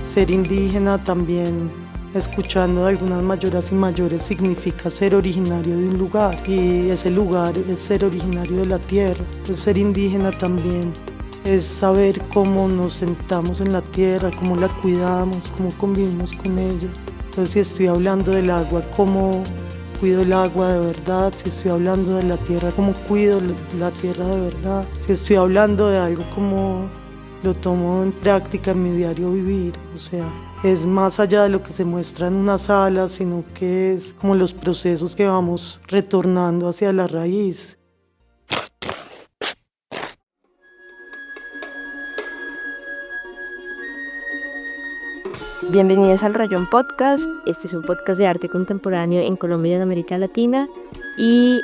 Ser indígena también, escuchando de algunas mayoras y mayores, significa ser originario de un lugar y ese lugar es ser originario de la tierra. Pues ser indígena también es saber cómo nos sentamos en la tierra, cómo la cuidamos, cómo convivimos con ella. Entonces, si estoy hablando del agua, cómo cuido el agua de verdad. Si estoy hablando de la tierra, cómo cuido la tierra de verdad. Si estoy hablando de algo, cómo lo tomo en práctica en mi diario vivir. O sea, es más allá de lo que se muestra en una sala, sino que es como los procesos que vamos retornando hacia la raíz. Bienvenidos al Rayón Podcast. Este es un podcast de arte contemporáneo en Colombia y en América Latina. Y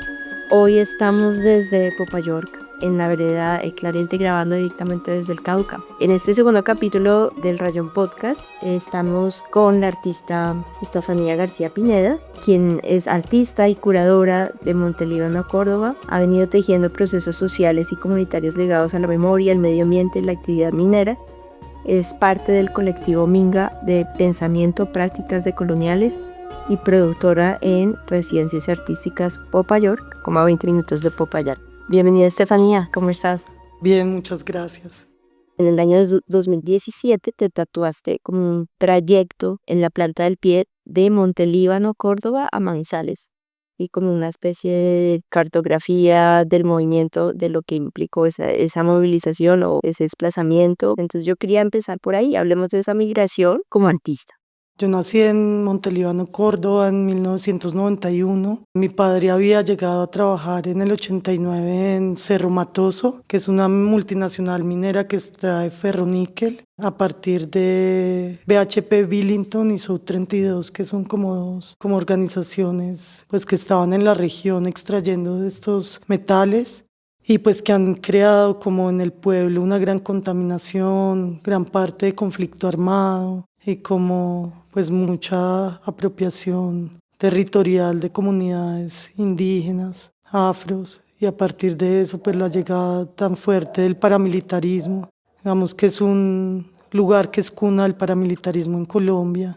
hoy estamos desde Popayán, en la vereda Clarente, grabando directamente desde el Cauca. En este segundo capítulo del Rayón Podcast estamos con la artista Estefanía García Pineda, quien es artista y curadora de Montelíbano, Córdoba. Ha venido tejiendo procesos sociales y comunitarios ligados a la memoria, el medio ambiente y la actividad minera. Es parte del colectivo Minga de Pensamiento, Prácticas Decoloniales y productora en Residencias Artísticas Popayán, como a 20 minutos de Popayán. Bienvenida, Estefanía, ¿cómo estás? Bien, muchas gracias. En el año 2017 te tatuaste como un trayecto en la planta del pie de Montelíbano, Córdoba, a Manizales, y con una especie de cartografía del movimiento, de lo que implicó esa movilización o ese desplazamiento. Entonces yo quería empezar por ahí, hablemos de esa migración como artista. Yo nací en Montelíbano, Córdoba, en 1991. Mi padre había llegado a trabajar en el 89 en Cerro Matoso, que es una multinacional minera que extrae ferroníquel a partir de BHP Billington y South 32, que son como organizaciones pues, que estaban en la región extrayendo estos metales. Y pues que han creado como en el pueblo una gran contaminación, gran parte de conflicto armado y como pues mucha apropiación territorial de comunidades indígenas, afros, y a partir de eso pues la llegada tan fuerte del paramilitarismo. Digamos que es un lugar que es cuna del paramilitarismo en Colombia.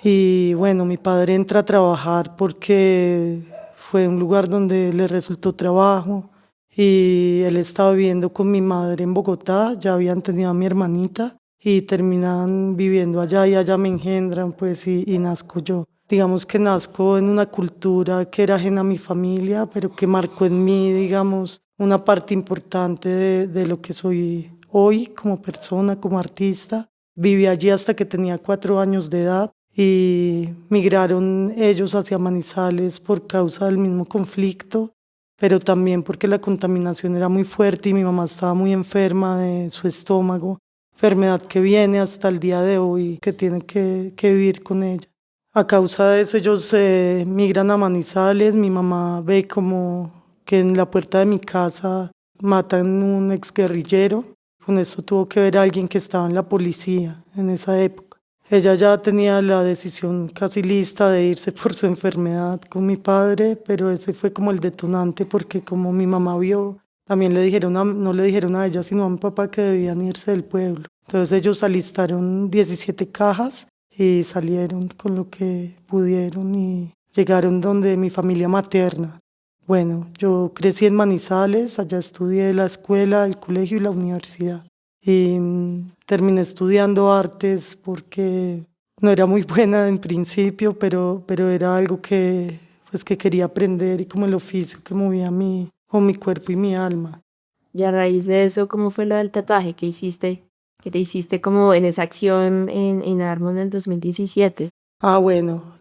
Y bueno, mi padre entra a trabajar porque fue un lugar donde le resultó trabajo. Y él estaba viviendo con mi madre en Bogotá, ya habían tenido a mi hermanita y terminan viviendo allá y allá me engendran pues y nazco yo. Digamos que nazco en una cultura que era ajena a mi familia, pero que marcó en mí, digamos, una parte importante de lo que soy hoy como persona, como artista. Viví allí hasta que tenía 4 años de edad y migraron ellos hacia Manizales por causa del mismo conflicto, pero también porque la contaminación era muy fuerte y mi mamá estaba muy enferma de su estómago, enfermedad que viene hasta el día de hoy, que tiene que vivir con ella. A causa de eso ellos migran a Manizales, mi mamá ve como que en la puerta de mi casa matan un exguerrillero, con eso tuvo que ver a alguien que estaba en la policía en esa época. Ella ya tenía la decisión casi lista de irse por su enfermedad con mi padre, pero ese fue como el detonante porque como mi mamá vio, también no le dijeron a ella sino a mi papá que debían irse del pueblo. Entonces ellos alistaron 17 cajas y salieron con lo que pudieron y llegaron donde mi familia materna. Bueno, yo crecí en Manizales, allá estudié la escuela, el colegio y la universidad. Y terminé estudiando artes porque no era muy buena en principio, pero era algo que quería aprender y como el oficio que movía con mi cuerpo y mi alma. Y a raíz de eso, ¿cómo fue lo del tatuaje que hiciste? Que te hiciste como en esa acción en Armo en el 2017. Bueno,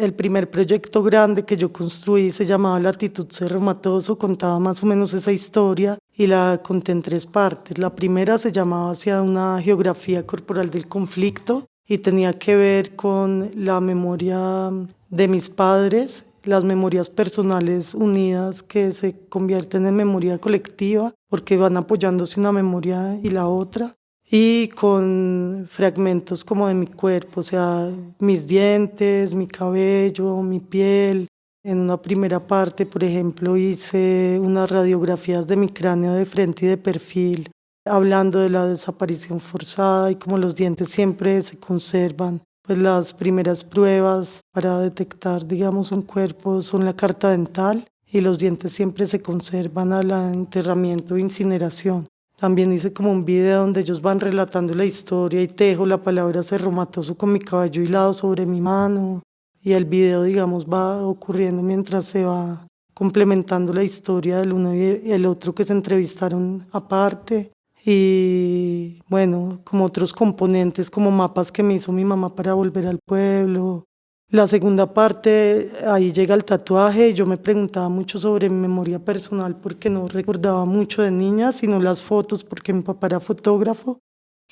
el primer proyecto grande que yo construí se llamaba Latitud Cerro Matoso, contaba más o menos esa historia y la conté en 3 partes. La primera se llamaba Hacia una geografía corporal del conflicto y tenía que ver con la memoria de mis padres, las memorias personales unidas que se convierten en memoria colectiva porque van apoyándose una memoria y la otra. Y con fragmentos como de mi cuerpo, o sea, mis dientes, mi cabello, mi piel. En una primera parte, por ejemplo, hice unas radiografías de mi cráneo de frente y de perfil hablando de la desaparición forzada y cómo los dientes siempre se conservan. Pues las primeras pruebas para detectar, digamos, un cuerpo son la carta dental y los dientes siempre se conservan al enterramiento o incineración. También hice como un video donde ellos van relatando la historia y tejo la palabra cerromatoso con mi cabello hilado sobre mi mano. Y el video, digamos, va ocurriendo mientras se va complementando la historia del uno y el otro que se entrevistaron aparte. Y bueno, como otros componentes, como mapas que me hizo mi mamá para volver al pueblo. La segunda parte, ahí llega el tatuaje. Yo me preguntaba mucho sobre mi memoria personal porque no recordaba mucho de niña, sino las fotos, porque mi papá era fotógrafo,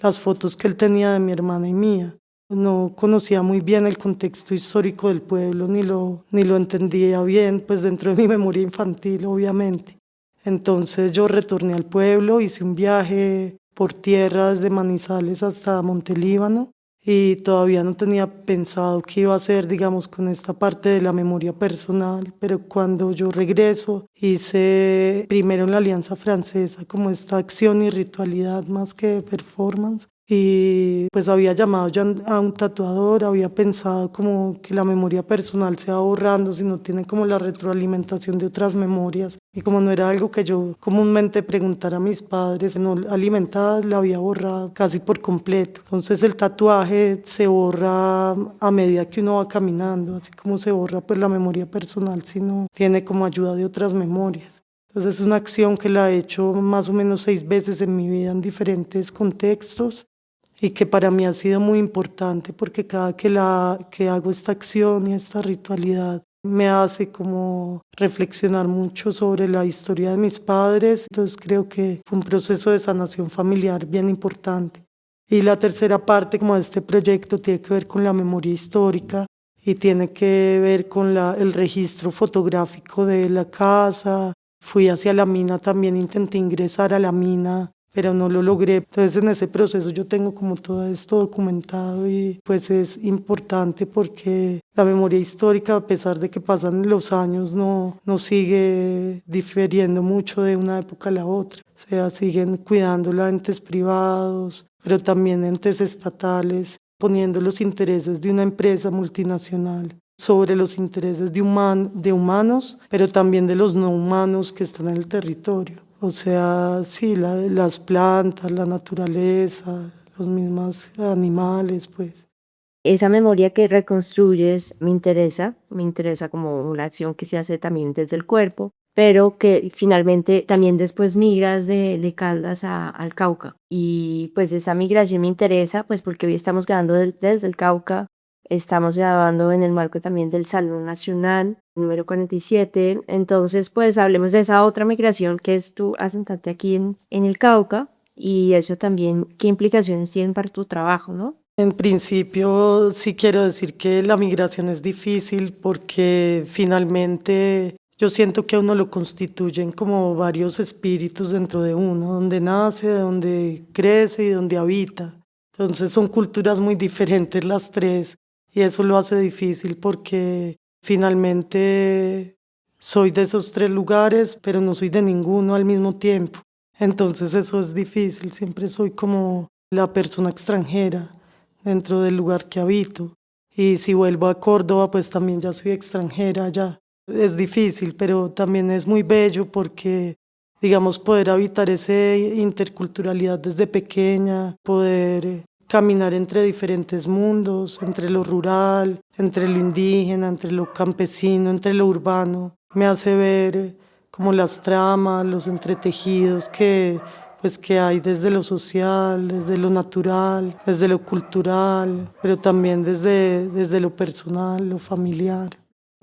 las fotos que él tenía de mi hermana y mía. No conocía muy bien el contexto histórico del pueblo, ni lo entendía bien, pues dentro de mi memoria infantil, obviamente. Entonces yo retorné al pueblo, hice un viaje por tierra desde Manizales hasta Montelíbano y todavía no tenía pensado qué iba a hacer, digamos, con esta parte de la memoria personal, pero cuando yo regreso hice primero en la Alianza Francesa como esta acción y ritualidad más que performance. Y pues había llamado ya a un tatuador, había pensado como que la memoria personal se va borrando si no tiene como la retroalimentación de otras memorias. Y como no era algo que yo comúnmente preguntara a mis padres, no alimentada, la había borrado casi por completo. Entonces el tatuaje se borra a medida que uno va caminando, así como se borra pues la memoria personal, sino tiene como ayuda de otras memorias. Entonces es una acción que la he hecho más o menos 6 veces en mi vida en diferentes contextos y que para mí ha sido muy importante porque cada que hago esta acción y esta ritualidad me hace como reflexionar mucho sobre la historia de mis padres. Entonces creo que fue un proceso de sanación familiar bien importante. Y la tercera parte como de este proyecto tiene que ver con la memoria histórica y tiene que ver con el registro fotográfico de la casa. Fui hacia la mina también, intenté ingresar a la mina, pero no lo logré. Entonces en ese proceso yo tengo como todo esto documentado y pues es importante porque la memoria histórica, a pesar de que pasan los años, no sigue diferiendo mucho de una época a la otra. O sea, siguen cuidándola entes privados, pero también entes estatales, poniendo los intereses de una empresa multinacional sobre los intereses de humanos, pero también de los no humanos que están en el territorio. O sea, sí, las plantas, la naturaleza, los mismos animales, pues. Esa memoria que reconstruyes me interesa como una acción que se hace también desde el cuerpo, pero que finalmente también después migras de Caldas al Cauca. Y pues esa migración me interesa, pues porque hoy estamos grabando desde el Cauca, estamos grabando en el marco también del Salón Nacional, número 47. Entonces, pues hablemos de esa otra migración que es tú asentarte aquí en el Cauca y eso también, ¿qué implicaciones tienen para tu trabajo, no? En principio, sí quiero decir que la migración es difícil porque finalmente yo siento que a uno lo constituyen como varios espíritus dentro de uno, donde nace, donde crece y donde habita. Entonces son culturas muy diferentes las tres y eso lo hace difícil porque finalmente soy de esos tres lugares, pero no soy de ninguno al mismo tiempo. Entonces eso es difícil, siempre soy como la persona extranjera dentro del lugar que habito. Y si vuelvo a Córdoba, pues también ya soy extranjera ya. Es difícil, pero también es muy bello porque, digamos, poder habitar esa interculturalidad desde pequeña, poder caminar entre diferentes mundos, entre lo rural, entre lo indígena, entre lo campesino, entre lo urbano, me hace ver como las tramas, los entretejidos que hay desde lo social, desde lo natural, desde lo cultural, pero también desde lo personal, lo familiar.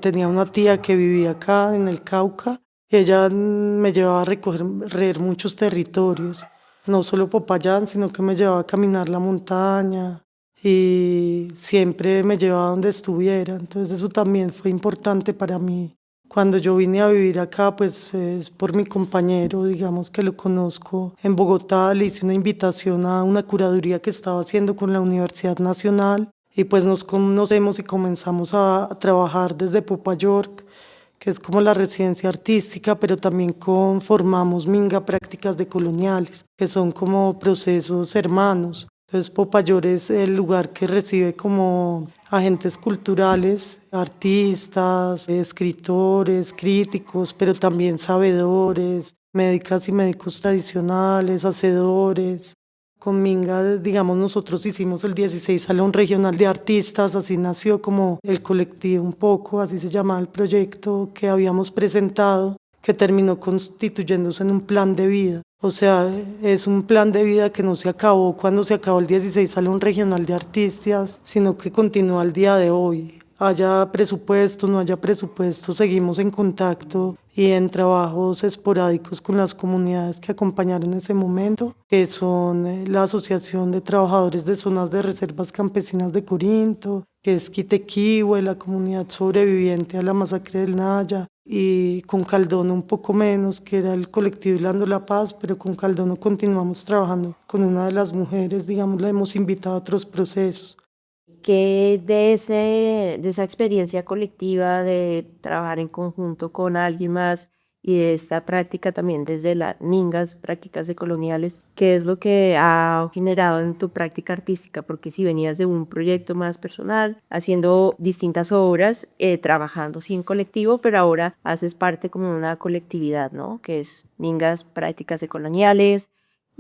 Tenía una tía que vivía acá en el Cauca y ella me llevaba a recorrer muchos territorios, no solo Popayán, sino que me llevaba a caminar la montaña y siempre me llevaba donde estuviera. Entonces eso también fue importante para mí. Cuando yo vine a vivir acá, pues es por mi compañero, digamos que lo conozco en Bogotá, le hice una invitación a una curaduría que estaba haciendo con la Universidad Nacional y pues nos conocemos y comenzamos a trabajar desde Popa York, que es como la residencia artística, pero también conformamos Minga Prácticas Decoloniales, que son como procesos hermanos. Entonces Popayor es el lugar que recibe como agentes culturales, artistas, escritores, críticos, pero también sabedores, médicas y médicos tradicionales, hacedores. Con Minga, digamos, nosotros hicimos el 16 Salón Regional de Artistas, así nació como el colectivo un poco, así se llamaba el proyecto que habíamos presentado, que terminó constituyéndose en un plan de vida. O sea, es un plan de vida que no se acabó cuando se acabó el 16 Salón Regional de Artistas, sino que continúa al día de hoy. Haya presupuesto, no haya presupuesto, seguimos en contacto y en trabajos esporádicos con las comunidades que acompañaron ese momento, que son la Asociación de Trabajadores de Zonas de Reservas Campesinas de Corinto, que es Quitequihue, la comunidad sobreviviente a la masacre del Naya, y con Caldono un poco menos, que era el colectivo Hilando la Paz, pero con Caldono continuamos trabajando con una de las mujeres, digamos, la hemos invitado a otros procesos. Que de esa experiencia colectiva de trabajar en conjunto con alguien más y de esta práctica también desde las Mingas, prácticas decoloniales, ¿qué es lo que ha generado en tu práctica artística? Porque si venías de un proyecto más personal, haciendo distintas obras, trabajando sí en colectivo, pero ahora haces parte como de una colectividad, ¿no? Que es Mingas, prácticas decoloniales,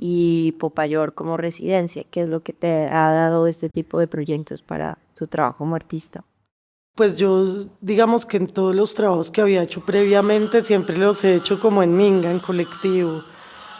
y Popayor como residencia. ¿Qué es lo que te ha dado este tipo de proyectos para tu trabajo como artista? Pues yo, digamos que en todos los trabajos que había hecho previamente, siempre los he hecho como en Minga, en colectivo,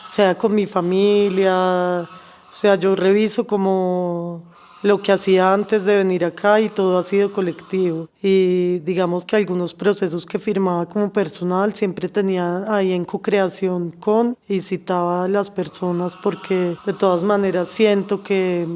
sea con mi familia, o sea, yo reviso como lo que hacía antes de venir acá y todo ha sido colectivo. Y digamos que algunos procesos que firmaba como personal siempre tenía ahí en co-creación con y citaba a las personas porque de todas maneras siento que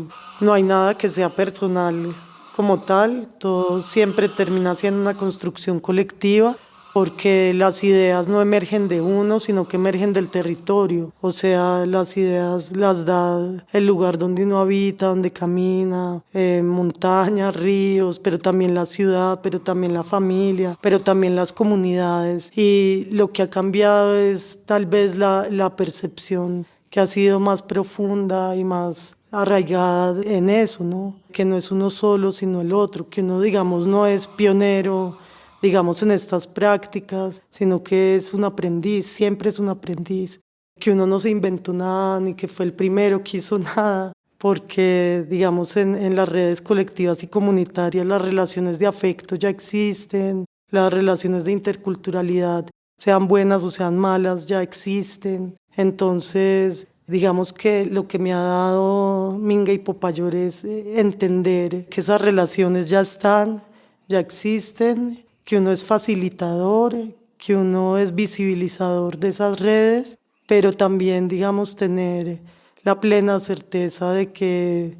no hay nada que sea personal como tal, todo siempre termina siendo una construcción colectiva porque las ideas no emergen de uno, sino que emergen del territorio. O sea, las ideas las da el lugar donde uno habita, donde camina, montañas, ríos, pero también la ciudad, pero también la familia, pero también las comunidades. Y lo que ha cambiado es tal vez la percepción que ha sido más profunda y más arraigada en eso, ¿no? Que no es uno solo, sino el otro, que uno, digamos, no es pionero, digamos, en estas prácticas, sino que es un aprendiz, siempre es un aprendiz, que uno no se inventó nada, ni que fue el primero que hizo nada, porque, digamos, en las redes colectivas y comunitarias las relaciones de afecto ya existen, las relaciones de interculturalidad, sean buenas o sean malas, ya existen. Entonces, digamos que lo que me ha dado Minga y Popayor es entender que esas relaciones ya están, ya existen, que uno es facilitador, que uno es visibilizador de esas redes, pero también, digamos, tener la plena certeza de que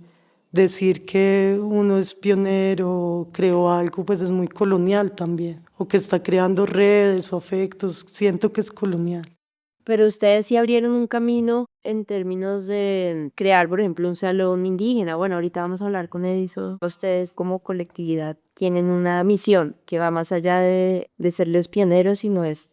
decir que uno es pionero, creó algo, pues es muy colonial también, o que está creando redes o afectos, siento que es colonial. Pero ustedes sí abrieron un camino en términos de crear, por ejemplo, un salón indígena. Bueno, ahorita vamos a hablar con Edison. Ustedes como colectividad tienen una misión que va más allá de ser los pioneros, sino es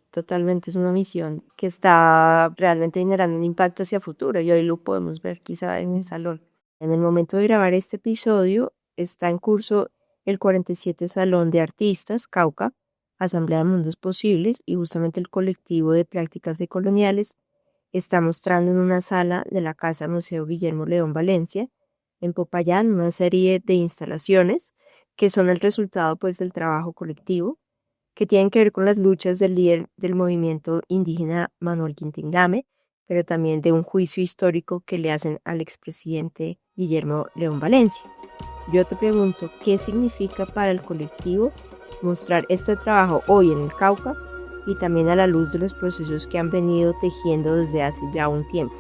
una misión que está realmente generando un impacto hacia futuro y hoy lo podemos ver quizá en el salón. En el momento de grabar este episodio está en curso el 47 Salón de Artistas, Cauca, Asamblea de Mundos Posibles, y justamente el colectivo de prácticas decoloniales está mostrando en una sala de la Casa Museo Guillermo León Valencia, en Popayán, una serie de instalaciones que son el resultado pues del trabajo colectivo, que tienen que ver con las luchas del líder del movimiento indígena Manuel Quintín-Game, pero también de un juicio histórico que le hacen al expresidente Guillermo León Valencia. Yo te pregunto, ¿qué significa para el colectivo mostrar este trabajo hoy en el Cauca y también a la luz de los procesos que han venido tejiendo desde hace ya un tiempo?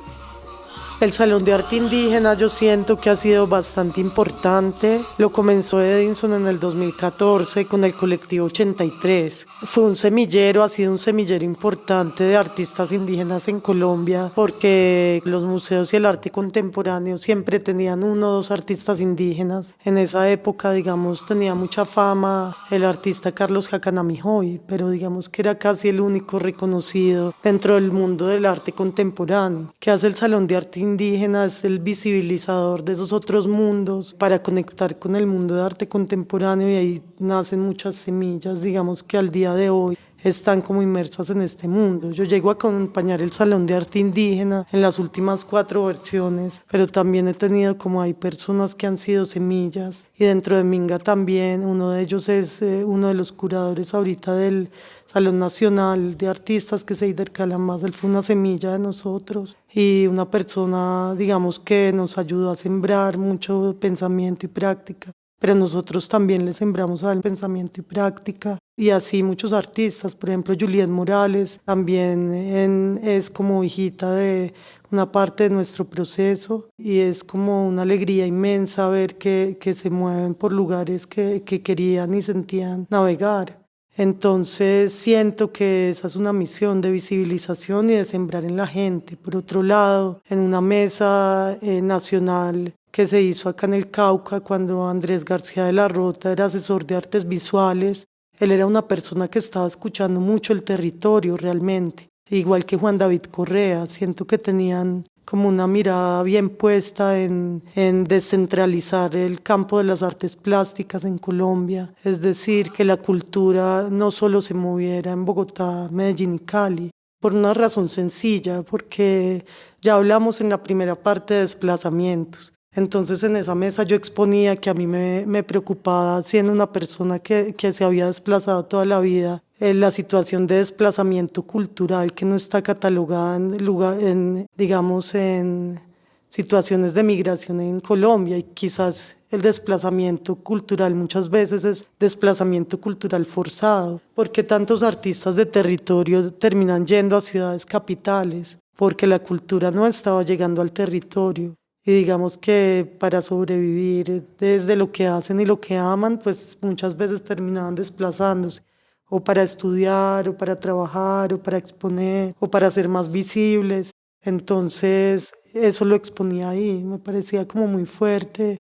El Salón de Arte Indígena yo siento que ha sido bastante importante. Lo comenzó Edinson en el 2014 con el colectivo 83. Fue un semillero, ha sido un semillero importante de artistas indígenas en Colombia porque los museos y el arte contemporáneo siempre tenían uno o dos artistas indígenas. En esa época, digamos, tenía mucha fama el artista Carlos Jacanamijoy, pero digamos que era casi el único reconocido dentro del mundo del arte contemporáneo. ¿Qué hace el Salón de Arte Indígena? Es el visibilizador de esos otros mundos para conectar con el mundo de arte contemporáneo y ahí nacen muchas semillas, digamos que al día de hoy están como inmersas en este mundo. Yo llego a acompañar el Salón de Arte Indígena en las últimas 4 versiones, pero también he tenido como hay personas que han sido semillas y dentro de Minga también, uno de ellos es uno de los curadores ahorita del Salón Nacional de Artistas, que es Eider Calamás. Él fue una semilla de nosotros y una persona, digamos, que nos ayudó a sembrar mucho pensamiento y práctica. Pero nosotros también le sembramos al pensamiento y práctica. Y así muchos artistas, por ejemplo, Juliet Morales, también es como hijita de una parte de nuestro proceso y es como una alegría inmensa ver que se mueven por lugares que querían y sentían navegar. Entonces siento que esa es una misión de visibilización y de sembrar en la gente. Por otro lado, en una mesa nacional que se hizo acá en el Cauca cuando Andrés García de la Rota era asesor de artes visuales, él era una persona que estaba escuchando mucho el territorio realmente, igual que Juan David Correa. Siento que tenían como una mirada bien puesta en descentralizar el campo de las artes plásticas en Colombia, es decir, que la cultura no solo se moviera en Bogotá, Medellín y Cali, por una razón sencilla, porque ya hablamos en la primera parte de desplazamientos. Entonces en esa mesa yo exponía que a mí me preocupaba, siendo una persona que se había desplazado toda la vida, la situación de desplazamiento cultural que no está catalogada digamos, en situaciones de migración en Colombia, y quizás el desplazamiento cultural muchas veces es desplazamiento cultural forzado, porque tantos artistas de territorio terminan yendo a ciudades capitales, porque la cultura no estaba llegando al territorio. Y digamos que para sobrevivir desde lo que hacen y lo que aman, pues muchas veces terminaban desplazándose, o para estudiar, o para trabajar, o para exponer, o para ser más visibles. Entonces, eso lo exponía ahí, me parecía como muy fuerte.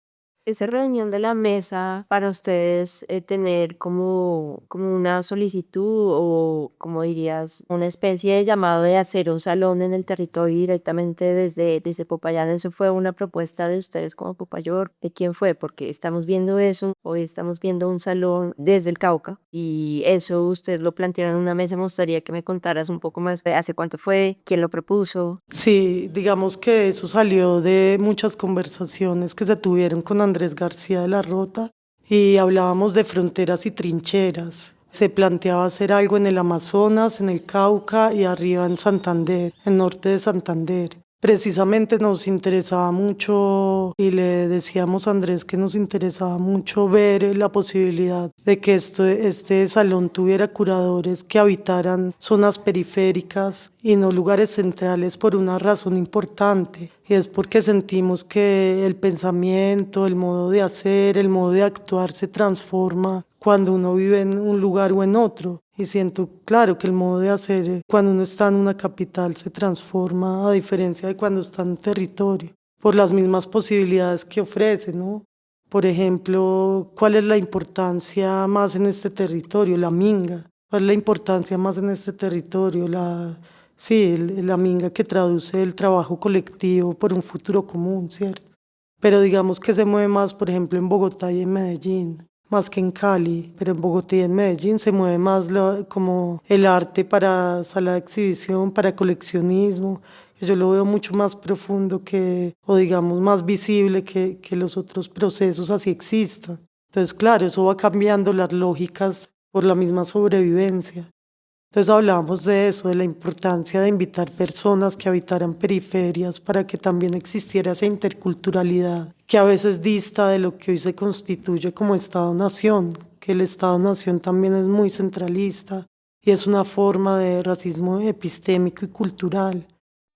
Esa reunión de la mesa para ustedes tener como una solicitud o, como dirías, una especie de llamado de hacer un salón en el territorio directamente desde Popayán. ¿Eso fue una propuesta de ustedes como Popayor? ¿De quién fue? Porque estamos viendo eso, hoy estamos viendo un salón desde el Cauca y eso ustedes lo plantearon en una mesa. Me gustaría que me contaras un poco más de hace cuánto fue, quién lo propuso. Sí, digamos que eso salió de muchas conversaciones que se tuvieron con Andrés García de la Rota y hablábamos de fronteras y trincheras. Se planteaba hacer algo en el Amazonas, en el Cauca y arriba en Santander, en norte de Santander. Precisamente nos interesaba mucho y le decíamos a Andrés que nos interesaba mucho ver la posibilidad de que este salón tuviera curadores que habitaran zonas periféricas y no lugares centrales por una razón importante, y es porque sentimos que el pensamiento, el modo de hacer, el modo de actuar se transforma cuando uno vive en un lugar o en otro. Y siento, claro, que el modo de hacer cuando uno está en una capital se transforma a diferencia de cuando está en un territorio, por las mismas posibilidades que ofrece, ¿no? Por ejemplo, ¿cuál es la importancia más en este territorio? La minga. ¿Cuál es la importancia más en este territorio? Sí, la minga, que traduce el trabajo colectivo por un futuro común, ¿cierto? Pero digamos que se mueve más, por ejemplo, en Bogotá y en Medellín, más que en Cali, pero en Bogotá y en Medellín se mueve más como el arte para sala de exhibición, para coleccionismo. Yo lo veo mucho más profundo o digamos más visible que los otros procesos, así existan. Entonces, claro, eso va cambiando las lógicas por la misma sobrevivencia. Entonces hablábamos de eso, de la importancia de invitar personas que habitaran periferias para que también existiera esa interculturalidad, que a veces dista de lo que hoy se constituye como Estado-Nación, que el Estado-Nación también es muy centralista y es una forma de racismo epistémico y cultural.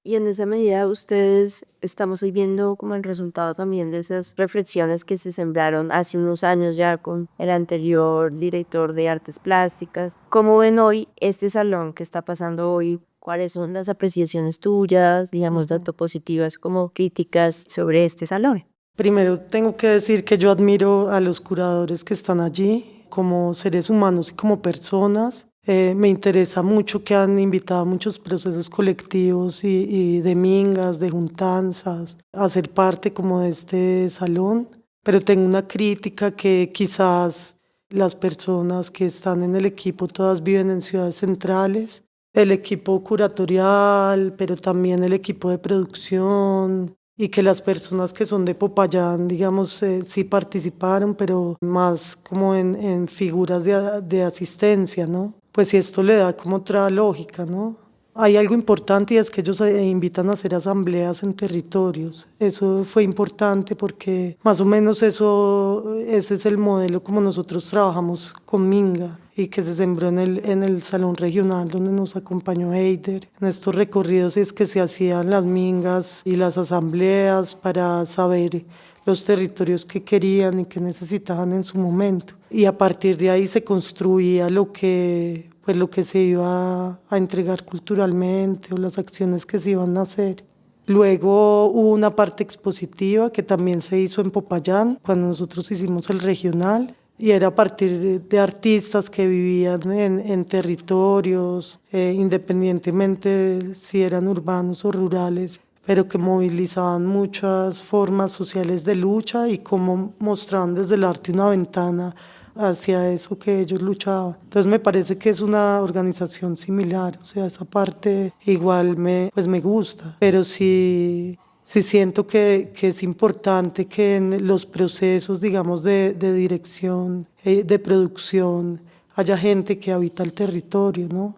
Y en esa medida ustedes estamos hoy viendo como el resultado también de esas reflexiones que se sembraron hace unos años ya con el anterior director de artes plásticas. ¿Cómo ven hoy este salón que está pasando hoy? ¿Cuáles son las apreciaciones tuyas, digamos, tanto positivas como críticas sobre este salón? Primero tengo que decir que yo admiro a los curadores que están allí como seres humanos y como personas. Me interesa mucho que han invitado a muchos procesos colectivos y de mingas, de juntanzas, a ser parte como de este salón. Pero tengo una crítica que quizás las personas que están en el equipo todas viven en ciudades centrales. El equipo curatorial, pero también el equipo de producción, y que las personas que son de Popayán, digamos, sí participaron, pero más como en figuras de asistencia, ¿no? Pues si esto le da como otra lógica, ¿no? Hay algo importante y es que ellos invitan a hacer asambleas en territorios. Eso fue importante porque más o menos ese es el modelo como nosotros trabajamos con Minga y que se sembró en el salón regional donde nos acompañó Eider. En estos recorridos es que se hacían las mingas y las asambleas para saber los territorios que querían y que necesitaban en su momento. Y a partir de ahí se construía pues lo que se iba a entregar culturalmente o las acciones que se iban a hacer. Luego hubo una parte expositiva que también se hizo en Popayán, cuando nosotros hicimos el regional, y era a partir de artistas que vivían en territorios, independientemente si eran urbanos o rurales, pero que movilizaban muchas formas sociales de lucha y cómo mostraban desde el arte una ventana hacia eso que ellos luchaban. Entonces me parece que es una organización similar, o sea, esa parte igual pues me gusta, pero sí siento que es importante que en los procesos, digamos, de dirección, de producción, haya gente que habita el territorio, ¿no?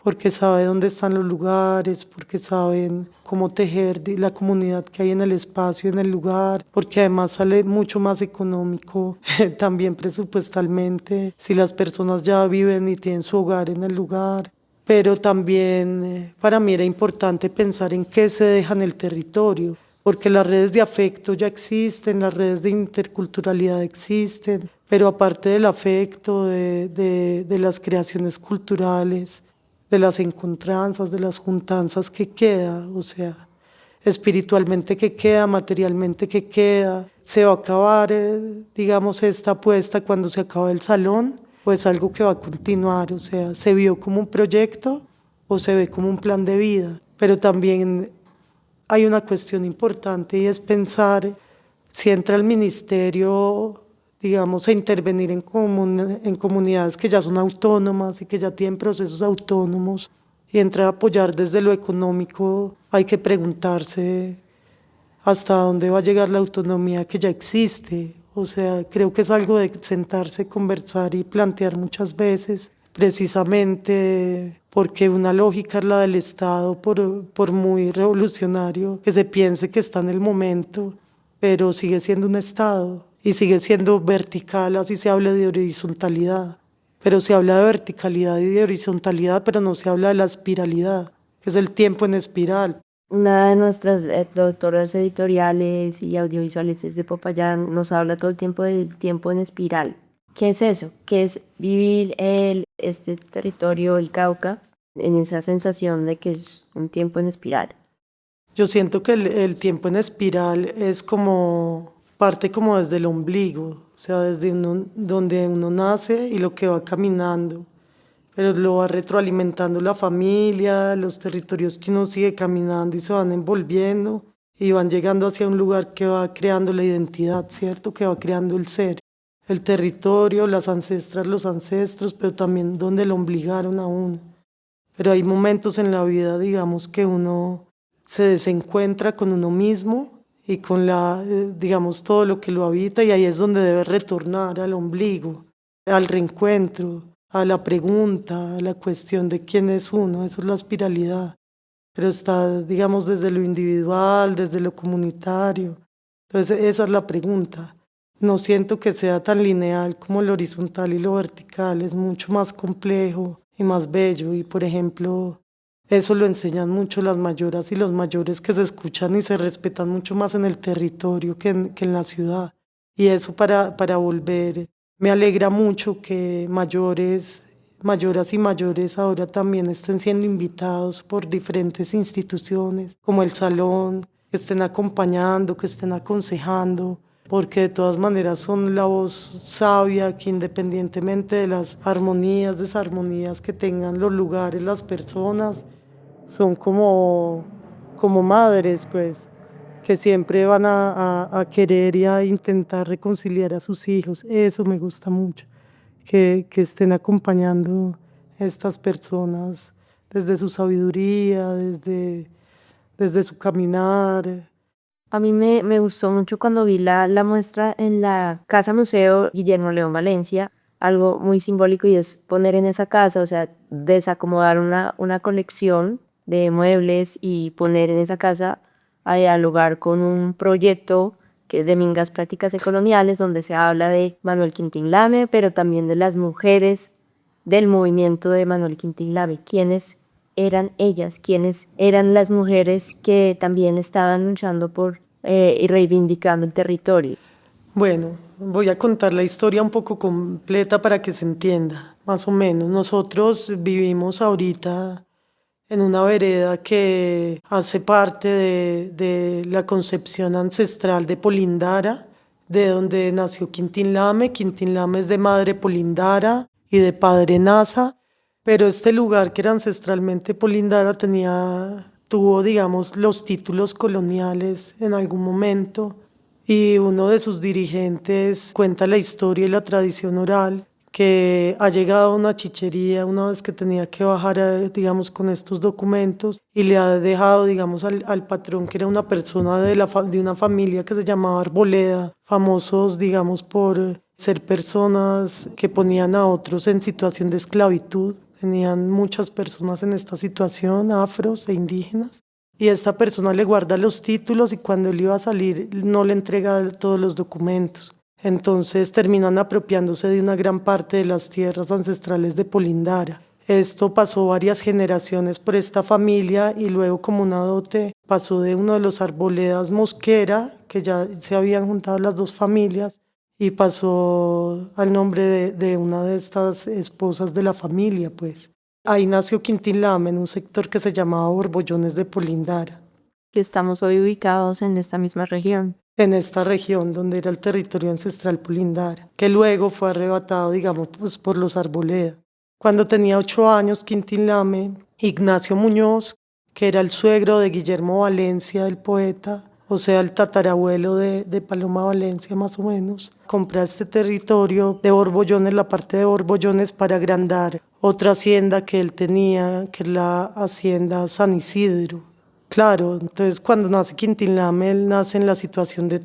Porque sabe dónde están los lugares, porque saben cómo tejer la comunidad que hay en el espacio, en el lugar, porque además sale mucho más económico también presupuestalmente si las personas ya viven y tienen su hogar en el lugar. Pero también para mí era importante pensar en qué se deja en el territorio, porque las redes de afecto ya existen, las redes de interculturalidad existen, pero aparte del afecto, de las creaciones culturales, de las encontranzas, de las juntanzas, ¿qué queda? O sea, espiritualmente ¿qué queda? Materialmente ¿qué queda? ¿Se va a acabar, digamos, esta apuesta cuando se acabe el salón? Pues algo que va a continuar, o sea, ¿se vio como un proyecto o se ve como un plan de vida? Pero también hay una cuestión importante y es pensar si entra el ministerio, digamos, a intervenir en comunidades que ya son autónomas y que ya tienen procesos autónomos y entra a apoyar desde lo económico, hay que preguntarse hasta dónde va a llegar la autonomía que ya existe. O sea, creo que es algo de sentarse, conversar y plantear muchas veces, precisamente porque una lógica es la del Estado, por muy revolucionario que se piense que está en el momento, pero sigue siendo un Estado y sigue siendo vertical, así se habla de horizontalidad. Pero se habla de verticalidad y de horizontalidad, pero no se habla de la espiralidad, que es el tiempo en espiral. Una de nuestras doctoras editoriales y audiovisuales es de Popayán, nos habla todo el tiempo del tiempo en espiral. ¿Qué es eso? ¿Qué es vivir este territorio, el Cauca, en esa sensación de que es un tiempo en espiral? Yo siento que el tiempo en espiral es como parte como desde el ombligo, o sea, desde donde uno nace y lo que va caminando, pero lo va retroalimentando la familia, los territorios que uno sigue caminando y se van envolviendo y van llegando hacia un lugar que va creando la identidad, ¿cierto? Que va creando el ser, el territorio, las ancestras, los ancestros, pero también donde lo obligaron a uno. Pero hay momentos en la vida, digamos, que uno se desencuentra con uno mismo y con digamos, todo lo que lo habita y ahí es donde debe retornar al ombligo, al reencuentro, a la pregunta, a la cuestión de quién es uno, eso es la espiralidad. Pero está, digamos, desde lo individual, desde lo comunitario. Entonces, esa es la pregunta. No siento que sea tan lineal como lo horizontal y lo vertical, es mucho más complejo y más bello. Y, por ejemplo, Eso lo enseñan mucho las mayoras y los mayores, que se escuchan y se respetan mucho más en el territorio que en la ciudad. Y eso para volver, me alegra mucho que mayores, mayoras y mayores ahora también estén siendo invitados por diferentes instituciones, como el Salón, que estén acompañando, que estén aconsejando, porque de todas maneras son la voz sabia que, independientemente de las armonías, desarmonías que tengan los lugares, las personas, son como madres, pues, que siempre van a querer y a intentar reconciliar a sus hijos. Eso me gusta mucho, que estén acompañando a estas personas desde su sabiduría, desde su caminar. A mí me gustó mucho cuando vi la muestra en la Casa Museo Guillermo León Valencia, algo muy simbólico, y es poner en esa casa, o sea, desacomodar una colección de muebles y poner en esa casa a dialogar con un proyecto que de Mingas Prácticas Coloniales, donde se habla de Manuel Quintín Lame, pero también de las mujeres del movimiento de Manuel Quintín Lame. ¿Quiénes eran ellas? ¿Quiénes eran las mujeres que también estaban luchando por y reivindicando el territorio? Bueno, voy a contar la historia un poco completa para que se entienda, más o menos. Nosotros vivimos ahorita en una vereda que hace parte de la concepción ancestral de Polindara, de donde nació Quintín Lame. Quintín Lame es de madre Polindara y de padre Nasa, pero este lugar, que era ancestralmente Polindara, tuvo, digamos, los títulos coloniales en algún momento, y uno de sus dirigentes cuenta la historia y la tradición oral, que ha llegado a una chichería una vez que tenía que bajar, digamos, con estos documentos, y le ha dejado, digamos, al patrón, que era una persona de una familia que se llamaba Arboleda, famosos, digamos, por ser personas que ponían a otros en situación de esclavitud. Tenían muchas personas en esta situación, afros e indígenas. Y esta persona le guarda los títulos, y cuando él iba a salir no le entrega todos los documentos. Entonces terminan apropiándose de una gran parte de las tierras ancestrales de Polindara. Esto pasó varias generaciones por esta familia, y luego, como una dote, pasó de uno de los Arboledas Mosquera, que ya se habían juntado las dos familias, y pasó al nombre de una de estas esposas de la familia, pues. Ahí nació Quintín Lame, en un sector que se llamaba Borbollones de Polindara, Que estamos hoy ubicados en esta misma región. en esta región donde era el territorio ancestral Polindara, que luego fue arrebatado, digamos, pues, por los Arboleda. Cuando tenía 8 años, Quintín Lame, Ignacio Muñoz, que era el suegro de Guillermo Valencia, el poeta, o sea, el tatarabuelo de Paloma Valencia, más o menos, compra este territorio de Borbollones, la parte de Borbollones, para agrandar otra hacienda que él tenía, que es la hacienda San Isidro. Claro, entonces cuando nace Quintín Lame, él nace en la situación de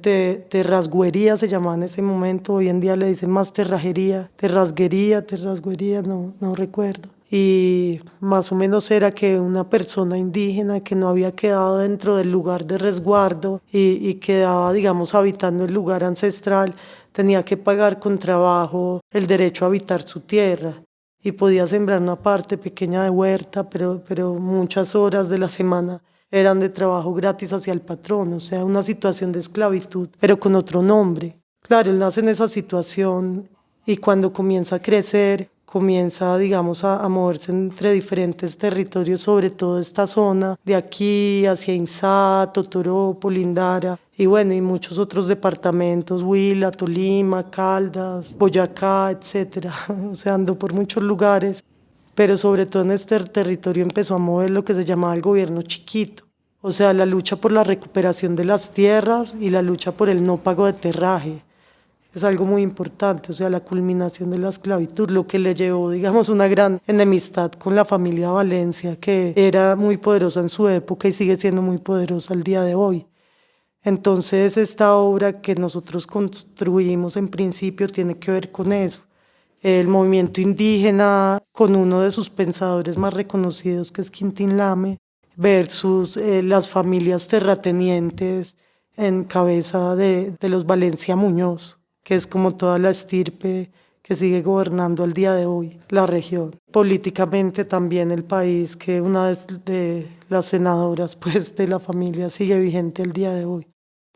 terrasguería, se llamaba en ese momento. Hoy en día le dicen más terrasguería, no recuerdo. Y más o menos era que una persona indígena que no había quedado dentro del lugar de resguardo y quedaba, digamos, habitando el lugar ancestral, tenía que pagar con trabajo el derecho a habitar su tierra. Y podía sembrar una parte pequeña de huerta, pero muchas horas de la semana eran de trabajo gratis hacia el patrón, o sea, una situación de esclavitud, pero con otro nombre. Claro, él nace en esa situación, y cuando comienza a crecer, comienza, digamos, a moverse entre diferentes territorios, sobre todo esta zona de aquí hacia Insá, Totoró, Polindara, y bueno, y muchos otros departamentos, Huila, Tolima, Caldas, Boyacá, etcétera. O sea, andó por muchos lugares, pero sobre todo en este territorio empezó a mover lo que se llamaba el gobierno chiquito, o sea, la lucha por la recuperación de las tierras y la lucha por el no pago de terraje. Es algo muy importante, o sea, la culminación de la esclavitud, lo que le llevó, digamos, una gran enemistad con la familia Valencia, que era muy poderosa en su época y sigue siendo muy poderosa al día de hoy. Entonces, esta obra que nosotros construimos en principio tiene que ver con eso. El movimiento indígena, con uno de sus pensadores más reconocidos, que es Quintín Lame, versus las familias terratenientes en cabeza de los Valencia Muñoz, que es como toda la estirpe que sigue gobernando al día de hoy la región. Políticamente también el país, que una de las senadoras pues, de la familia sigue vigente al día de hoy.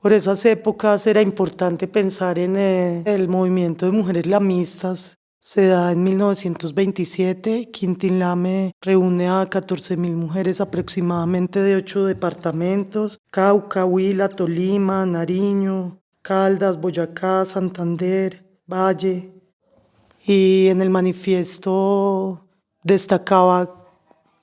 Por esas épocas era importante pensar en el movimiento de mujeres lamistas. Se da en 1927, Quintín Lame reúne a 14.000 mujeres aproximadamente de 8 departamentos: Cauca, Huila, Tolima, Nariño, Caldas, Boyacá, Santander, Valle. Y en el manifiesto destacaba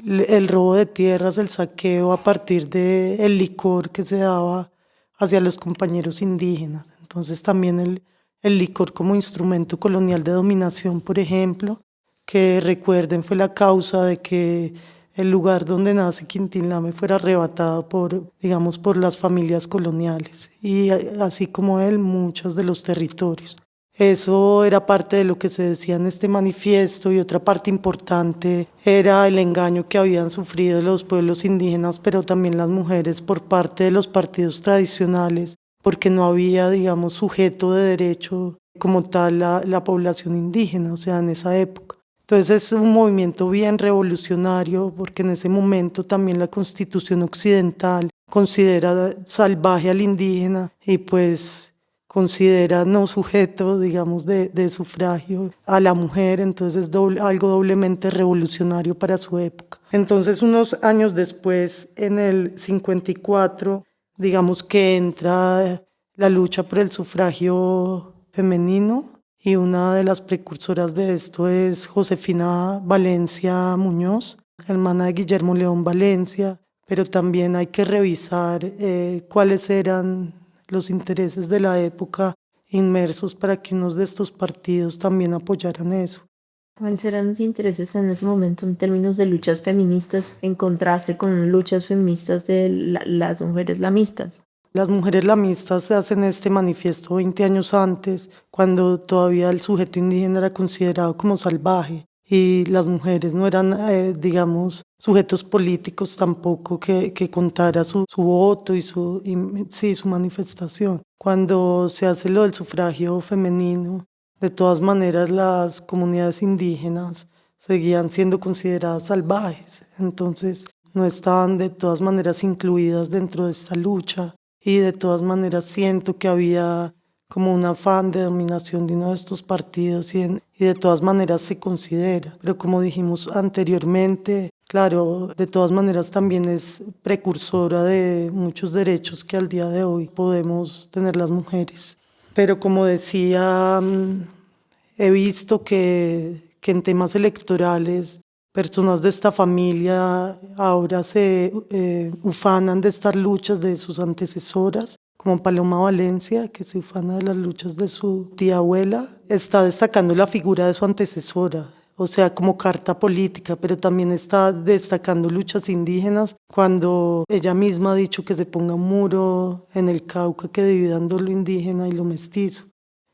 el robo de tierras, el saqueo a partir del licor que se daba hacia los compañeros indígenas. Entonces también el licor como instrumento colonial de dominación, por ejemplo, que recuerden fue la causa de que el lugar donde nace Quintín Lame fuera arrebatado por las familias coloniales, y así como él, muchos de los territorios. Eso era parte de lo que se decía en este manifiesto, y otra parte importante era el engaño que habían sufrido los pueblos indígenas, pero también las mujeres, por parte de los partidos tradicionales, porque no había, digamos, sujeto de derecho como tal la población indígena, o sea, en esa época. Entonces es un movimiento bien revolucionario, porque en ese momento también la Constitución occidental considera salvaje al indígena y pues considera no sujeto, digamos, de sufragio a la mujer. Entonces es algo doblemente revolucionario para su época. Entonces, unos años después, en el 54, digamos que entra la lucha por el sufragio femenino, y una de las precursoras de esto es Josefina Valencia Muñoz, hermana de Guillermo León Valencia, pero también hay que revisar cuáles eran los intereses de la época inmersos para que unos de estos partidos también apoyaran eso. ¿Cuáles eran los intereses en ese momento en términos de luchas feministas en contraste con luchas feministas de las mujeres lamistas? Las mujeres lamistas hacen este manifiesto 20 años antes, cuando todavía el sujeto indígena era considerado como salvaje, y las mujeres no eran, digamos, sujetos políticos tampoco que contara su voto y su manifestación. Cuando se hace lo del sufragio femenino, de todas maneras las comunidades indígenas seguían siendo consideradas salvajes, entonces no estaban de todas maneras incluidas dentro de esta lucha, y de todas maneras siento que había como un afán de dominación de uno de estos partidos, y de todas maneras se considera. Pero como dijimos anteriormente, claro, de todas maneras también es precursora de muchos derechos que al día de hoy podemos tener las mujeres. Pero como decía, he visto que en temas electorales personas de esta familia ahora se ufanan de estas luchas de sus antecesoras, como Paloma Valencia, que se ufana de las luchas de su tía abuela. Está destacando la figura de su antecesora, o sea, como carta política, pero también está destacando luchas indígenas, cuando ella misma ha dicho que se ponga un muro en el Cauca que dividan lo indígena y lo mestizo.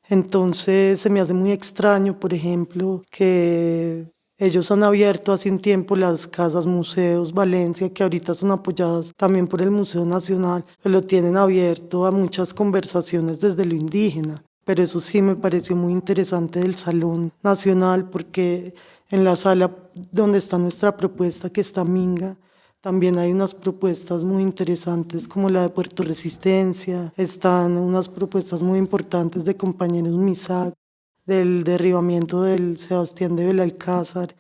Entonces se me hace muy extraño, por ejemplo, que ellos han abierto hace un tiempo las casas museos Valencia, que ahorita son apoyadas también por el Museo Nacional, pero lo tienen abierto a muchas conversaciones desde lo indígena. Pero eso sí me pareció muy interesante del Salón Nacional, porque en la sala donde está nuestra propuesta, que está Minga, también hay unas propuestas muy interesantes como la de Puerto Resistencia, están unas propuestas muy importantes de compañeros MISAC, del derribamiento del Sebastián de Belalcázar,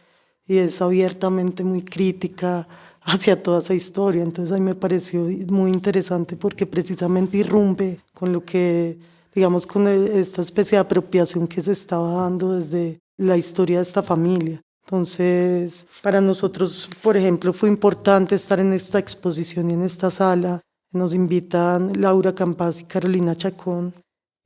y es abiertamente muy crítica hacia toda esa historia. Entonces a mí me pareció muy interesante, porque precisamente irrumpe con lo que, digamos, con esta especie de apropiación que se estaba dando desde la historia de esta familia. Entonces, para nosotros, por ejemplo, fue importante estar en esta exposición y en esta sala. Nos invitan Laura Campas y Carolina Chacón,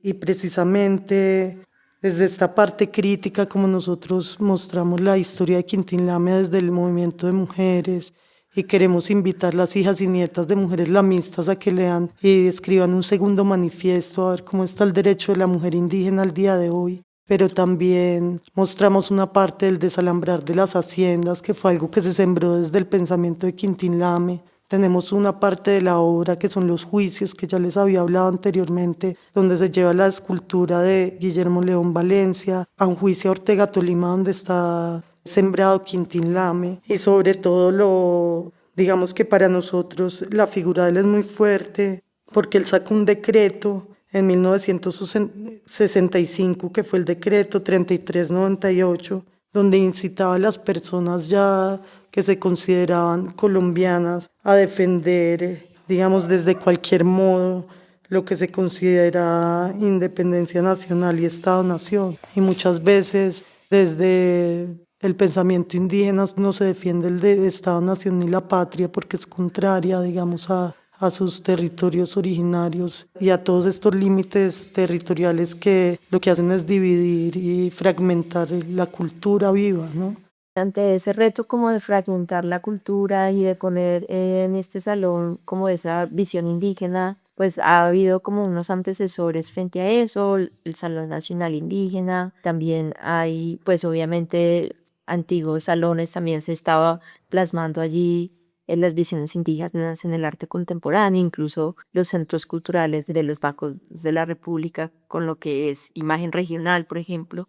y precisamente desde esta parte crítica, como nosotros mostramos la historia de Quintín Lame desde el movimiento de mujeres, y queremos invitar las hijas y nietas de mujeres lamistas a que lean y escriban un segundo manifiesto, a ver cómo está el derecho de la mujer indígena al día de hoy. Pero también mostramos una parte del desalambrar de las haciendas, que fue algo que se sembró desde el pensamiento de Quintín Lame. Tenemos una parte de la obra que son los juicios, que ya les había hablado anteriormente, donde se lleva la escultura de Guillermo León Valencia a un juicio a Ortega Tolima, donde está sembrado Quintín Lame. Y sobre todo digamos que para nosotros la figura de él es muy fuerte, porque él sacó un decreto en 1965, que fue el decreto 3398, donde incitaba a las personas ya que se consideraban colombianas a defender, digamos, desde cualquier modo, lo que se considera independencia nacional y Estado-nación. Y muchas veces desde el pensamiento indígena no se defiende el de Estado-nación ni la patria porque es contraria, digamos, a sus territorios originarios y a todos estos límites territoriales que lo que hacen es dividir y fragmentar la cultura viva, ¿no? Ante ese reto como de fragmentar la cultura y de poner en este salón como esa visión indígena, pues ha habido como unos antecesores frente a eso, el Salón Nacional Indígena, también hay pues obviamente antiguos salones, también se estaba plasmando allí en las visiones indígenas en el arte contemporáneo, incluso los centros culturales de los bancos de la República con lo que es imagen regional, por ejemplo.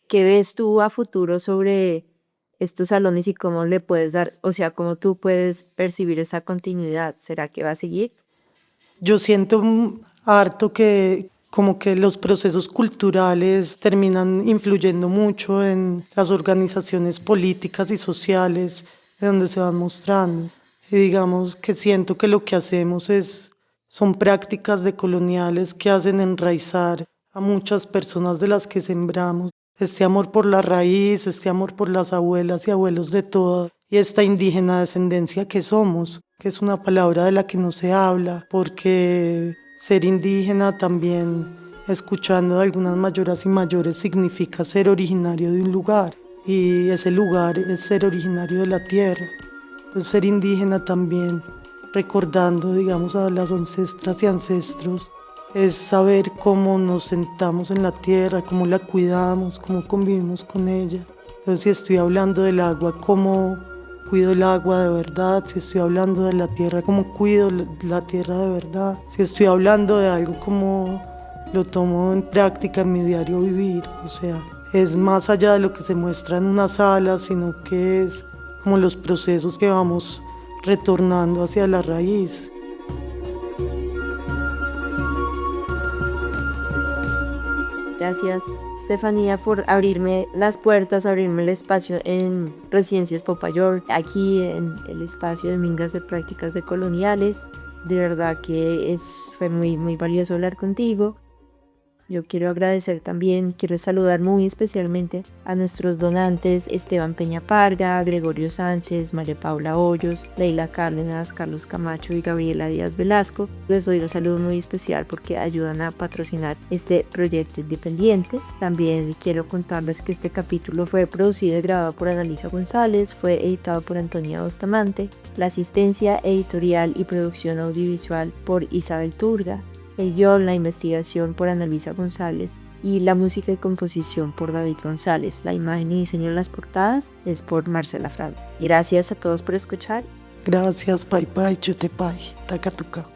¿Qué ves tú a futuro sobre estos salones y cómo le puedes dar, o sea, cómo tú puedes percibir esa continuidad? ¿Será que va a seguir? Yo siento harto que como que los procesos culturales terminan influyendo mucho en las organizaciones políticas y sociales de donde se van mostrando. Y digamos que siento que lo que hacemos son prácticas decoloniales que hacen enraizar a muchas personas de las que sembramos. Este amor por la raíz, este amor por las abuelas y abuelos de toda, y esta indígena descendencia que somos, que es una palabra de la que no se habla, porque ser indígena también, escuchando de algunas mayoras y mayores, significa ser originario de un lugar, y ese lugar es ser originario de la tierra. Entonces, ser indígena también, recordando, digamos, a las ancestras y ancestros, es saber cómo nos sentamos en la tierra, cómo la cuidamos, cómo convivimos con ella. Entonces, si estoy hablando del agua, cómo cuido el agua de verdad. Si estoy hablando de la tierra, cómo cuido la tierra de verdad. Si estoy hablando de algo, cómo lo tomo en práctica en mi diario vivir. O sea, es más allá de lo que se muestra en una sala, sino que es como los procesos que vamos retornando hacia la raíz. Gracias, Estefanía, por abrirme las puertas, abrirme el espacio en Residencias Popayol, aquí en el espacio de Mingas de Prácticas Decoloniales. De verdad que fue muy valioso hablar contigo. Yo quiero agradecer también, quiero saludar muy especialmente a nuestros donantes Esteban Peña Parga, Gregorio Sánchez, María Paula Hoyos, Leila Cárdenas, Carlos Camacho y Gabriela Díaz Velasco. Les doy un saludo muy especial porque ayudan a patrocinar este proyecto independiente. También quiero contarles que este capítulo fue producido y grabado por Analisa González, fue editado por Antonia Bustamante, la asistencia editorial y producción audiovisual por Isabel Turga, el guión, la investigación por Analisa González y la música y composición por David González. La imagen y diseño de las portadas es por Marcela Frado. Gracias a todos por escuchar. Gracias, pai pai, chute pai, takatuka.